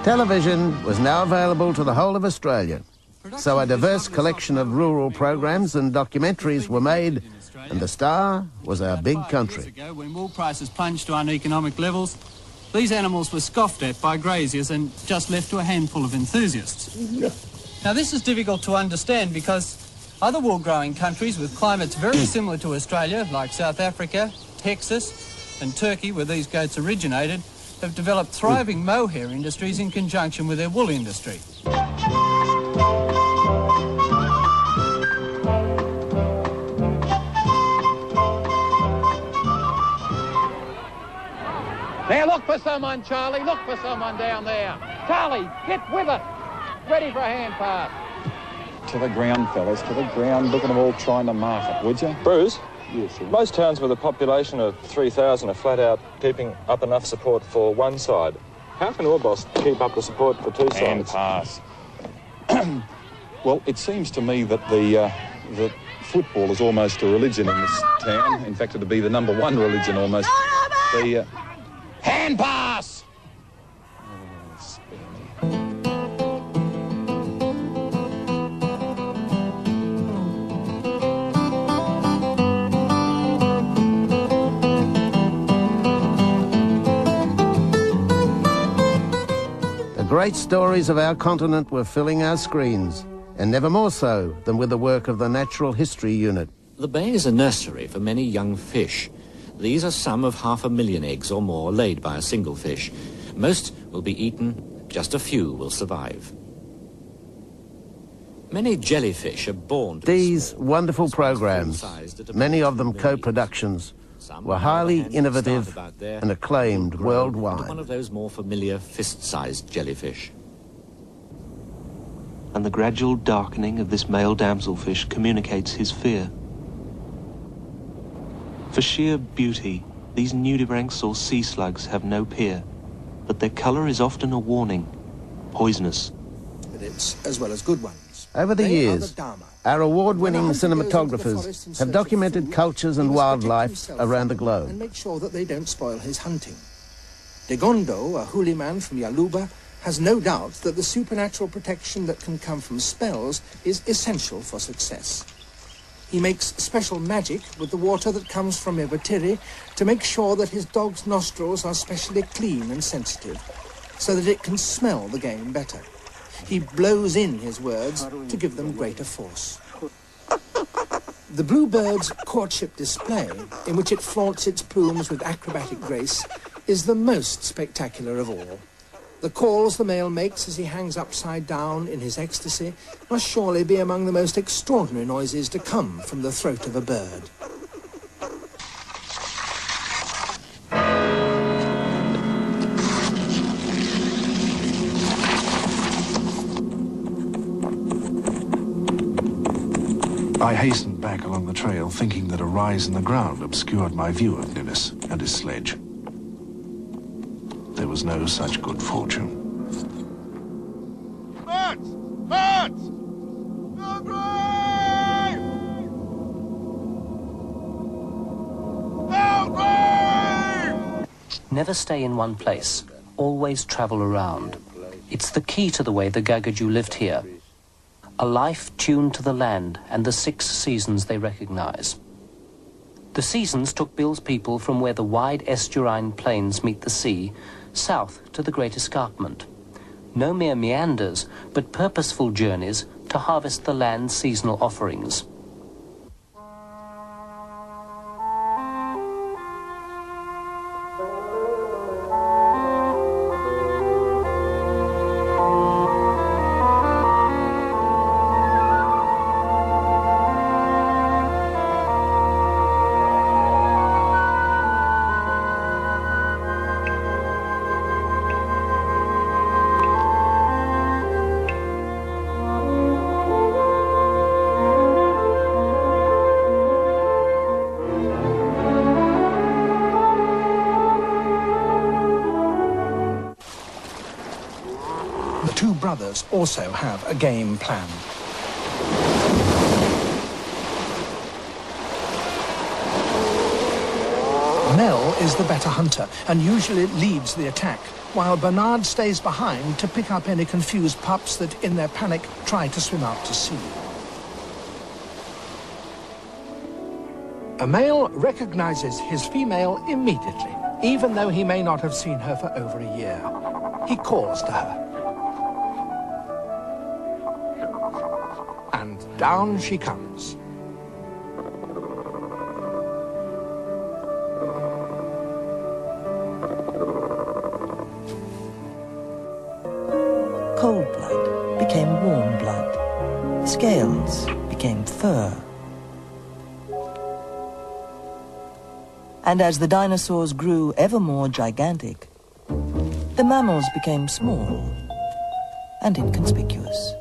Television was now available to the whole of Australia, so a diverse collection of rural programs and documentaries were made, and the star was our big country. When wool prices plunged to uneconomic levels, these animals were scoffed at by graziers and just left to a handful of enthusiasts. Now, this is difficult to understand because other wool-growing countries with climates very similar to Australia, like South Africa, Texas and Turkey, where these goats originated, have developed thriving mohair industries in conjunction with their wool industry. Now look for someone, Charlie. Look for someone down there. Charlie, get with it. Ready for a hand pass. To the ground, fellas, to the ground. Look at them all trying to mark it, would you? Bruce? Yes, sir. Most towns with a population of 3,000 are flat out keeping up enough support for one side. How can Orbost keep up the support for two Hand sides? pass. Well, it seems to me that the football is almost a religion in this town. In fact, it'd be the number one religion almost. The hand pass. Oh, spare me. The great stories of our continent were filling our screens, and never more so than with the work of the Natural History Unit. The bay is a nursery for many young fish. These are some of 500,000 eggs or more laid by a single fish. Most will be eaten, just a few will survive. Many jellyfish are born to These wonderful programs, many of them co-productions, were highly innovative and acclaimed worldwide. One of those more familiar fist-sized jellyfish. And the gradual darkening of this male damselfish communicates his fear. For sheer beauty, these nudibranchs or sea slugs have no peer, but their colour is often a warning, poisonous. It's as well as good ones. Over the years, our award-winning cinematographers have documented cultures and wildlife around the globe. And make sure that they don't spoil his hunting. Degondo, a huli man from Yaluba, has no doubt that the supernatural protection that can come from spells is essential for success. He makes special magic with the water that comes from Ivatiri to make sure that his dog's nostrils are specially clean and sensitive, so that it can smell the game better. He blows in his words to give them greater force. The bluebird's courtship display, in which it flaunts its plumes with acrobatic grace, is the most spectacular of all. The calls the male makes as he hangs upside down in his ecstasy must surely be among the most extraordinary noises to come from the throat of a bird. I hastened back along the trail, thinking that a rise in the ground obscured my view of Ninnis and his sledge. There was no such good fortune. Birds! Birds! Belgrave! Belgrave! Never stay in one place. Always travel around. It's the key to the way the Gagaju lived here. A life tuned to the land and the 6 seasons they recognize. The seasons took Bill's people from where the wide estuarine plains meet the sea, south to the Great Escarpment. No mere meanders, but purposeful journeys to harvest the land's seasonal offerings. Brothers also have a game plan. Mel is the better hunter and usually leads the attack, while Bernard stays behind to pick up any confused pups that, in their panic, try to swim out to sea. A male recognizes his female immediately, even though he may not have seen her for over a year. He calls to her. And down she comes. Cold blood became warm blood. Scales became fur. And as the dinosaurs grew ever more gigantic, the mammals became small and inconspicuous.